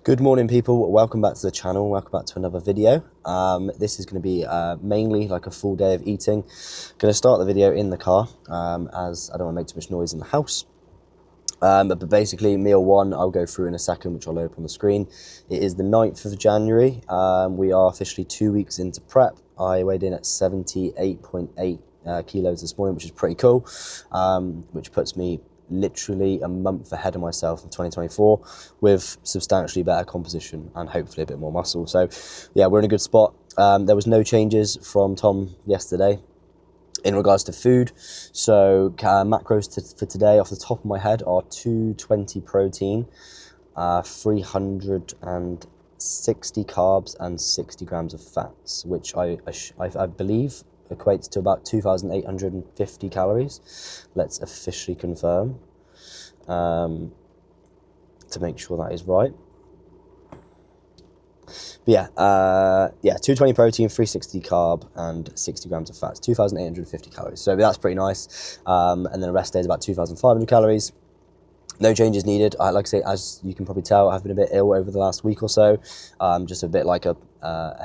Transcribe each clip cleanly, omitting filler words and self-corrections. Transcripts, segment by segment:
Good morning, people. Welcome back to the channel. Welcome back to another video. This is going to be mainly like a full day of eating. Going to start the video in the car as I don't want to make too much noise in the house. But basically, meal one I'll go through in a second, which I'll load up on the screen. It is the 9th of January. We are officially 2 weeks into prep. I weighed in at 78.8 kilos this morning, which is pretty cool, which puts me literally a month ahead of myself in 2024 with substantially better composition and hopefully a bit more muscle. So yeah, we're in a good spot. There was no changes from Tom yesterday in regards to food. So macros for today off the top of my head are 220 protein, 360 carbs and 60 grams of fats, which I believe equates to about 2,850 calories. Let's officially confirm to make sure that is right. But yeah, 220 protein, 360 carb and 60 grams of fats, 2,850 calories. So that's pretty nice. And then the rest day is about 2,500 calories. No changes needed. Like I say, as you can probably tell, I've been a bit ill over the last week or so. Just a bit like a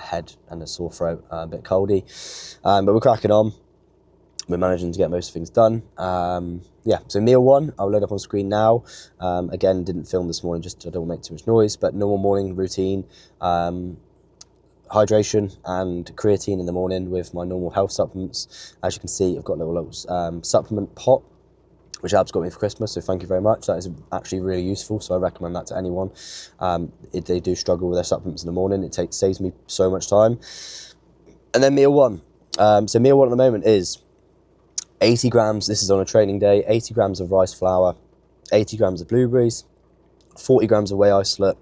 head and a sore throat, a bit coldy. But we're cracking on. We're managing to get most things done. Yeah, so meal one, I'll load up on screen now. Again, didn't film this morning, just I don't want to make too much noise, but normal morning routine. Hydration and creatine in the morning with my normal health supplements. As you can see, I've got a little supplement pot, which Ab's got me for Christmas, so thank you very much. That is actually really useful, so I recommend that to anyone. If they do struggle with their supplements in the morning, it saves me so much time. And then meal one. So meal one at the moment is 80 grams, this is on a training day, 80 grams of rice flour, 80 grams of blueberries, 40 grams of whey isolate,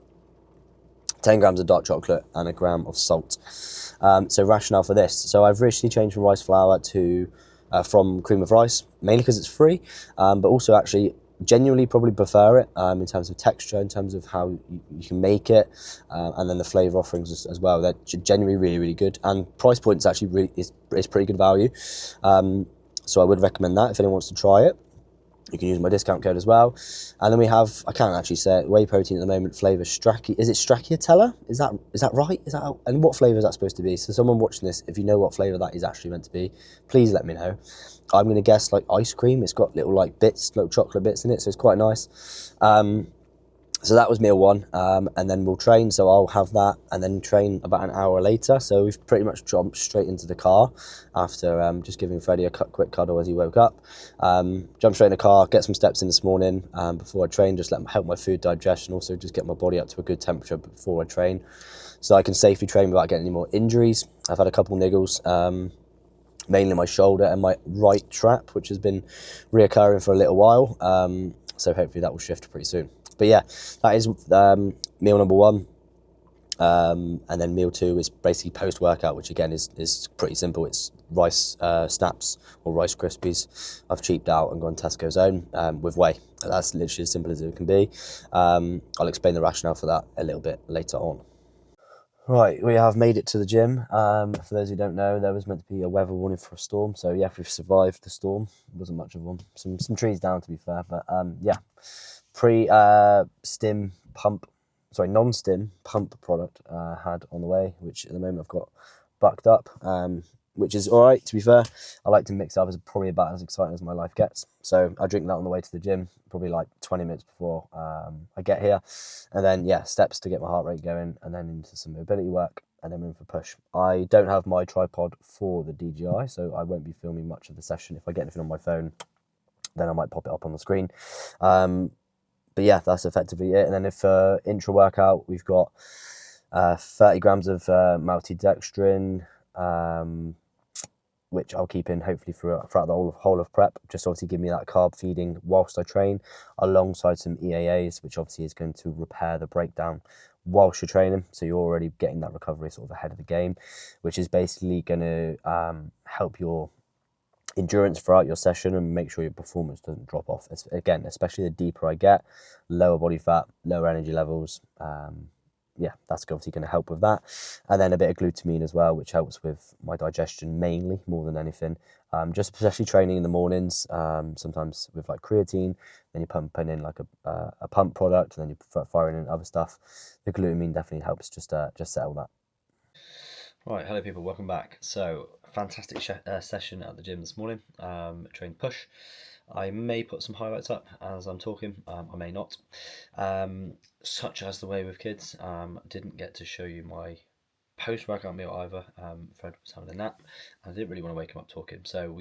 10 grams of dark chocolate and a gram of salt. So rationale for this. So I've recently changed from rice flour to from cream of rice, mainly because it's free, but also actually genuinely probably prefer it in terms of texture, in terms of how you can make it, and then the flavour offerings as well. They're genuinely really, really good, and price point is actually is pretty good value. So I would recommend that if anyone wants to try it. You can use my discount code as well. And then we have, I can't actually say it, whey protein at the moment, flavour Stracci. Is it Stracciatella? Is that right? And what flavour is that supposed to be? So someone watching this, if you know what flavour that is actually meant to be, please let me know. I'm going to guess like ice cream. It's got little like bits, little chocolate bits in it, so it's quite nice. So that was meal one, and then we'll train, so I'll have that and then train about an hour later. So we've pretty much jumped straight into the car after just giving Freddie a quick cuddle as he woke up. Jump straight in the car, get some steps in this morning before I train, just help my food digest and also just get my body up to a good temperature before I train, so I can safely train without getting any more injuries. I've had a couple niggles, mainly my shoulder and my right trap, which has been reoccurring for a little while. So hopefully that will shift pretty soon. But yeah, that is meal number one. And then meal two is basically post-workout, which again is pretty simple. It's rice snaps or Rice Krispies. I've cheaped out and gone Tesco's own with whey. That's literally as simple as it can be. I'll explain the rationale for that a little bit later on. Right, we have made it to the gym. For those who don't know, there was meant to be a weather warning for a storm. So yeah, we've survived the storm. It wasn't much of one. Some trees down, to be fair. But yeah, non-stim pump product had on the way, which at the moment I've got bucked up, which is all right, to be fair. I like to mix up, it's probably about as exciting as my life gets. So I drink that on the way to the gym, probably like 20 minutes before I get here. And then, yeah, steps to get my heart rate going, and then into some mobility work, and then in for push. I don't have my tripod for the DJI, so I won't be filming much of the session. If I get anything on my phone, then I might pop it up on the screen. But yeah, that's effectively it. And then if intra workout, we've got 30 grams of maltodextrin, which I'll keep in hopefully throughout the whole of prep, just obviously give me that carb feeding whilst I train, alongside some EAAs, which obviously is going to repair the breakdown whilst you're training. So you're already getting that recovery sort of ahead of the game, which is basically going to help your endurance throughout your session and make sure your performance doesn't drop off. Again, especially the deeper I get, lower body fat, lower energy levels, yeah, that's obviously going to help with that. And then a bit of glutamine as well, which helps with my digestion mainly, more than anything. Just especially training in the mornings, sometimes with like creatine, then you're pumping in like a pump product, and then you're firing in other stuff. The glutamine definitely helps just settle that. Right, hello people, welcome back. So, fantastic session at the gym this morning. Trained push. I may put some highlights up as I'm talking. I may not. Such as the way with kids. Didn't get to show you my post-workout meal either. Fred was having a nap. I didn't really want to wake him up talking. So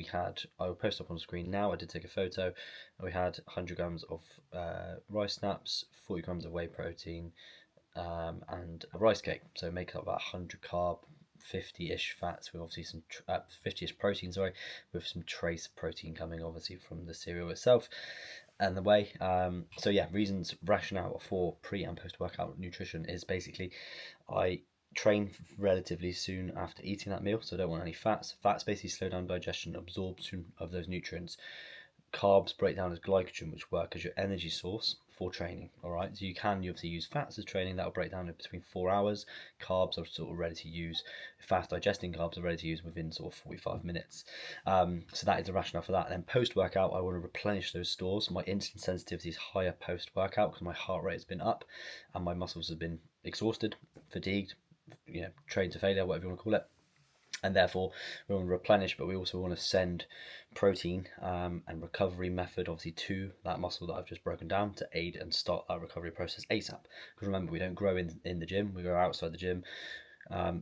I will post up on the screen now. I did take a photo. We had 100 grams of rice snaps, 40 grams of whey protein, and a rice cake. So make up about 100 carb, 50-ish fats with obviously some 50-ish protein, sorry, with some trace protein coming obviously from the cereal itself and the whey. So yeah, reasons, rationale for pre and post workout nutrition is basically I train relatively soon after eating that meal, so I don't want any fats. Fats basically slow down digestion, absorption of those nutrients. Carbs break down as glycogen, which work as your energy source for training. All right, so you obviously use fats as training. That will break down in between 4 hours. Carbs are sort of ready to use. Fast digesting carbs are ready to use within sort of 45 minutes. So that is the rationale for that. And then post workout, I want to replenish those stores. My insulin sensitivity is higher post workout because my heart rate has been up and my muscles have been exhausted, fatigued, trained to failure, whatever you want to call it. And therefore we want to replenish, but we also want to send protein and recovery method obviously to that muscle that I've just broken down to aid and start that recovery process ASAP. Because remember, we don't grow in the gym, we grow outside the gym,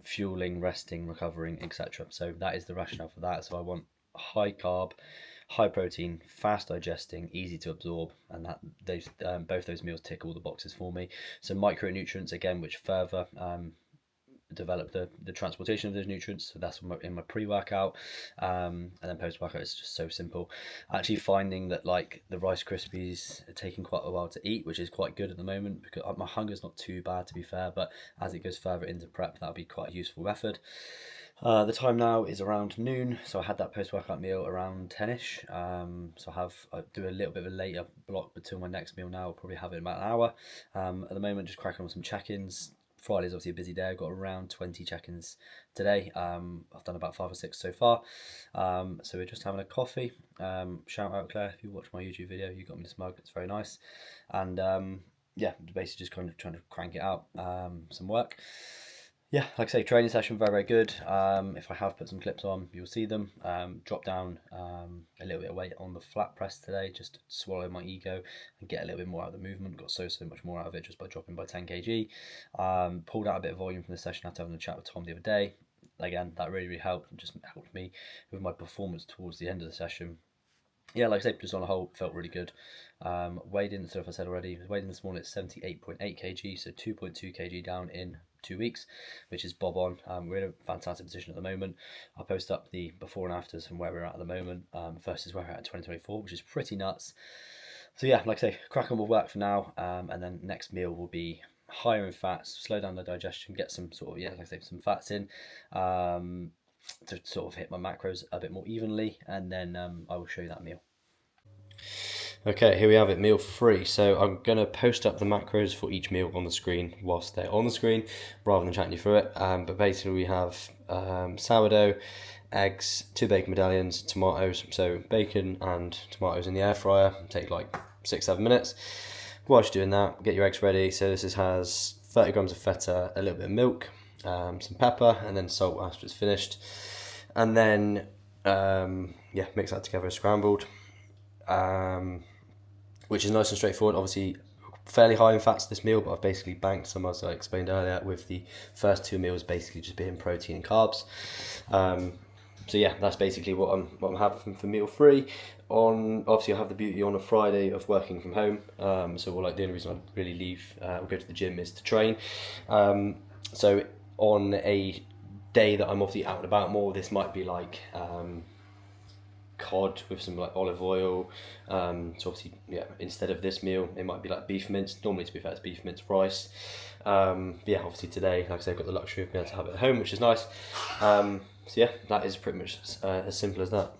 fueling, resting, recovering, etc. So that is the rationale for that. So I want high carb, high protein, fast digesting, easy to absorb, and that both those meals tick all the boxes for me. So micronutrients again, which further develop the transportation of those nutrients. So that's in my pre-workout, and then post-workout it's just so simple. Actually finding that like the Rice Krispies are taking quite a while to eat, which is quite good at the moment because my hunger's not too bad to be fair, but as it goes further into prep, that'll be quite a useful method. The time now is around noon, so I had that post-workout meal around 10ish. So I do a little bit of a later block between my next meal now. I'll probably have it in about an hour. At the moment, just cracking on some check-ins. Friday's obviously a busy day. I've got around 20 check-ins today. I've done about 5 or 6 so far. So we're just having a coffee. Shout out Claire, if you watch my YouTube video, you got me this mug. It's very nice. And yeah, basically just kind of trying to crank it out. Some work. Yeah, like I say, training session, very, very good. If I have put some clips on, you'll see them. Drop down a little bit of weight on the flat press today, just to swallow my ego and get a little bit more out of the movement. Got so much more out of it just by dropping by 10 kg. Pulled out a bit of volume from the session after having a chat with Tom the other day. Again, that really, really helped and just helped me with my performance towards the end of the session. Yeah, like I said, just on a whole, felt really good. Weighed in, so if I said already, weighed in this morning at 78.8 kg, so 2.2 kg down in 2 weeks, which is bob on. We're in a fantastic position at the moment. I'll post up the before and afters from where we're at the moment versus where we're at in 2024, which is pretty nuts. So yeah, like I say, crack on with work for now, and then next meal will be higher in fats, slow down the digestion, get some sort of, yeah, like I say, some fats in, to sort of hit my macros a bit more evenly, and then I will show you that meal. Okay, here we have it, meal 3. So I'm going to post up the macros for each meal on the screen whilst they're on the screen, rather than chatting you through it. But basically we have sourdough, eggs, 2 bacon medallions, tomatoes. So bacon and tomatoes in the air fryer, take like 6-7 minutes. Whilst you're doing that, get your eggs ready. So has 30 grams of feta, a little bit of milk, some pepper, and then salt after it's finished. And then, yeah, mix that together scrambled. Which is nice and straightforward. Obviously, fairly high in fats this meal, but I've basically banked some, as I explained earlier, with the first 2 meals basically just being protein and carbs. So yeah, that's basically what I'm having for meal 3. Obviously, I have the beauty on a Friday of working from home. So the only reason I really leave or go to the gym is to train. So on a day that I'm obviously out and about more, this might be like cod with some like olive oil. So obviously, yeah, instead of this meal, it might be like beef mince. Normally, to be fair, it's beef mince rice. Yeah, obviously today, like I said, I've got the luxury of being able to have it at home, which is nice. So yeah, that is pretty much as simple as that.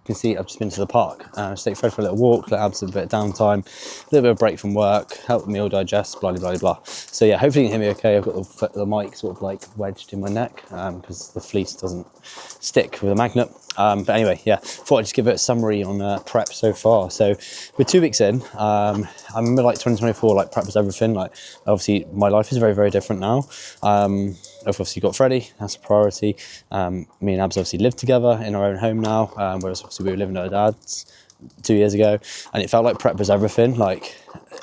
can see I've just been to the park. Just take Fred for a little walk, let Abs have a bit of downtime, a little bit of break from work, help the meal digest, blah, blah, blah, blah. So yeah, hopefully you can hear me okay. I've got the mic sort of like wedged in my neck because the fleece doesn't stick with a magnet. But anyway, yeah, thought I'd just give it a summary on prep so far. So we're 2 weeks in. I remember like 2024, like prep was everything. Like obviously my life is very, very different now. I've obviously got Freddie, that's a priority. Me and Abs obviously live together in our own home now, whereas obviously we were living at our dad's 2 years ago, and it felt like prep was everything. Like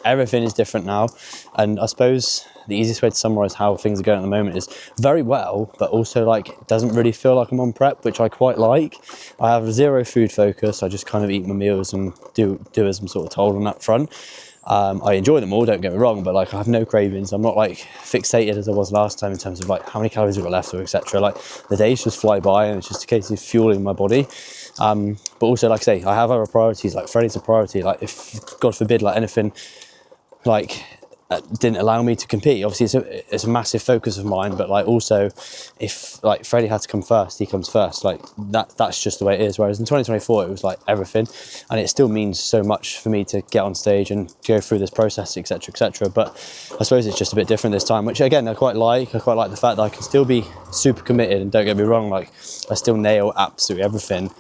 everything is different now, and I suppose the easiest way to summarize how things are going at the moment is very well, but also like it doesn't really feel like I'm on prep, which I quite like. I have zero food focus. I just kind of eat my meals and do as I'm sort of told on that front. I enjoy them all, don't get me wrong, but like I have no cravings. I'm not like fixated as I was last time in terms of like how many calories I've got left or etc. Like the days just fly by and it's just a case of fueling my body. But also, like I say, I have other priorities. Like Freddie's a priority. Like if God forbid, like anything like didn't allow me to compete, obviously it's a massive focus of mine, but like also if like Freddie had to come first, he comes first. Like that's just the way it is. Whereas in 2024 it was like everything, and it still means so much for me to get on stage and go through this process, etc, etc. But I suppose it's just a bit different this time, which again I quite like the fact that I can still be super committed, and don't get me wrong, like I still nail absolutely everything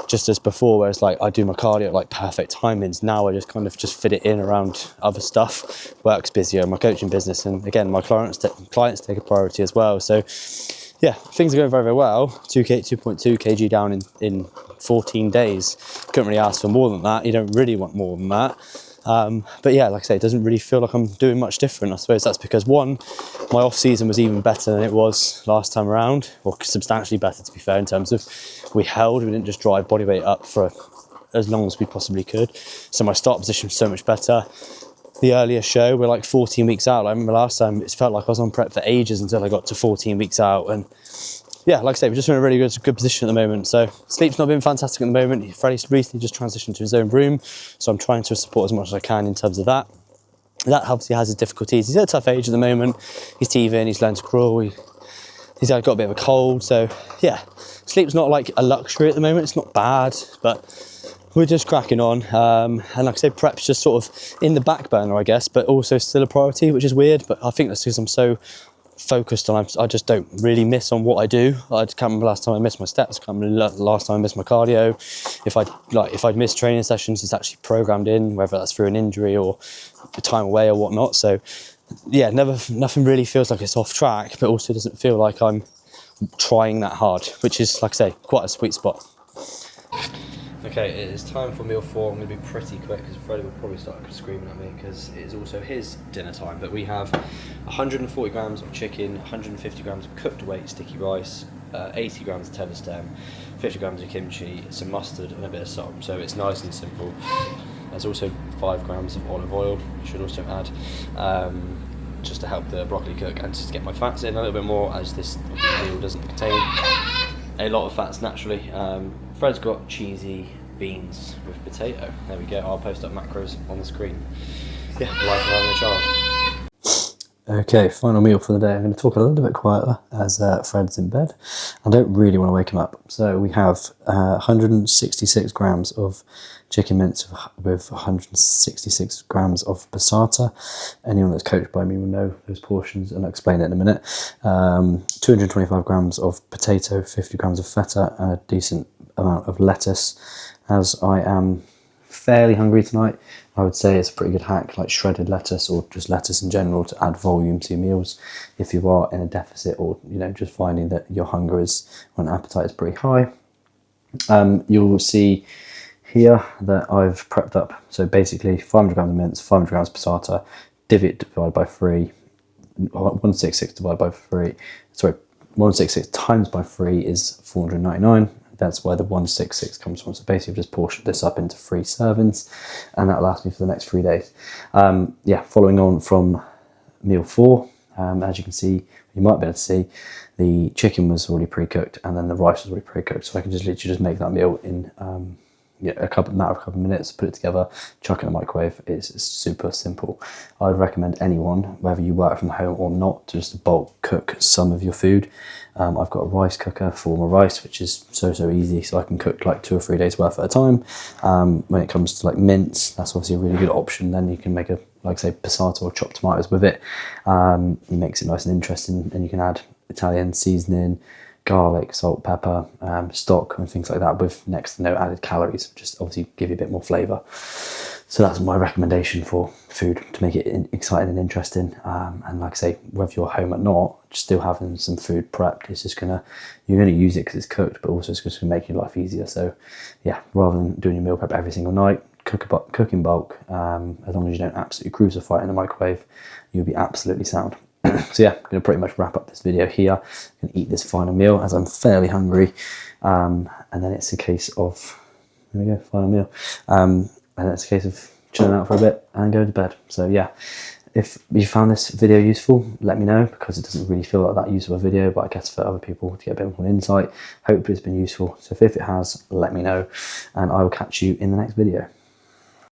just as before, whereas like I do my cardio at like perfect timings. Now I just kind of just fit it in around other stuff. Work's busier, my coaching business, and again my clients take a priority as well. So yeah, things are going very, very well. 2.2 kg down in 14 days. Couldn't really ask for more than that. You don't really want more than that. But yeah, like I say, it doesn't really feel like I'm doing much different. I suppose that's because one, my off season was even better than it was last time around, or substantially better to be fair, in terms of we didn't just drive body weight up for as long as we possibly could. So my start position was so much better. The earlier show, we're like 14 weeks out. I remember last time it felt like I was on prep for ages until I got to 14 weeks out. And yeah, like I say, we're just in a really good position at the moment. So sleep's not been fantastic at the moment. Freddie's recently just transitioned to his own room, so I'm trying to support as much as I can in terms of that. That obviously has his difficulties. He's at a tough age at the moment. He's teething, he's learned to crawl, he's got a bit of a cold. So yeah, sleep's not like a luxury at the moment. It's not bad, but we're just cracking on. And like I say, prep's just sort of in the back burner, I guess, but also still a priority, which is weird. But I think that's because I'm so focused on, I just don't really miss on what I do. I can't remember last time I missed my steps, can't remember last time I missed my cardio. If I'd missed training sessions, it's actually programmed in, whether that's through an injury or time away or whatnot. So yeah, nothing really feels like it's off track, but also doesn't feel like I'm trying that hard, which is, like I say, quite a sweet spot. Okay, it is time for meal 4. I'm going to be pretty quick because Freddie will probably start screaming at me because it is also his dinner time. But we have 140 grams of chicken, 150 grams of cooked weight sticky rice, 80 grams of tender stem, 50 grams of kimchi, some mustard and a bit of salt. So it's nice and simple. There's also 5 grams of olive oil, you should also add, just to help the broccoli cook and just get my fats in a little bit more, as this meal doesn't contain a lot of fats naturally. Fred's got cheesy beans with potato. There we go. I'll post up macros on the screen. Yeah, life of having a child. Okay, final meal for the day. I'm going to talk a little bit quieter as Fred's in bed. I don't really want to wake him up. So we have 166 grams of chicken mince with 166 grams of passata. Anyone that's coached by me will know those portions, and I'll explain it in a minute. 225 grams of potato, 50 grams of feta, and a decent amount of lettuce. As I am fairly hungry tonight, I would say it's a pretty good hack, like shredded lettuce or just lettuce in general, to add volume to your meals if you are in a deficit, or just finding that your hunger is, or an appetite is pretty high. You'll see here that I've prepped up, so basically 500 grams of mince, 500 grams of passata, divided by 3, 166 divided by 3, 166 times by 3 is 499. That's where the 166 comes from. So basically I've just portioned this up into 3 servings, and that'll last me for the next 3 days. Following on from meal 4, as you can see, you might be able to see, the chicken was already pre-cooked and then the rice was already pre-cooked. So I can just literally just make that meal in matter of a couple of minutes, put it together, chuck it in the microwave. It's super simple. I'd recommend anyone, whether you work from home or not, to just bulk cook some of your food. I've got a rice cooker for my rice, which is so easy, so I can cook like 2 or 3 days worth at a time. When it comes to like mince, that's obviously a really good option. Then you can make a, like say, passata or chopped tomatoes with it. It makes it nice and interesting, and you can add Italian seasoning, garlic, salt, pepper, stock and things like that with next to no added calories, just obviously give you a bit more flavour. So that's my recommendation for food, to make it exciting and interesting. And like I say, whether you're home or not, still having some food prepped is just you're gonna use it because it's cooked, but also it's just gonna make your life easier. So yeah, rather than doing your meal prep every single night, cook in bulk. As long as you don't absolutely crucify it in the microwave, you'll be absolutely sound. So yeah, I'm going to pretty much wrap up this video here and eat this final meal as I'm fairly hungry. And then it's a case of, there we go, final meal. And then it's a case of chilling out for a bit and going to bed. So yeah, if you found this video useful, let me know, because it doesn't really feel like that useful a video, but I guess for other people to get a bit more insight, hopefully it's been useful. So if it has, let me know, and I will catch you in the next video.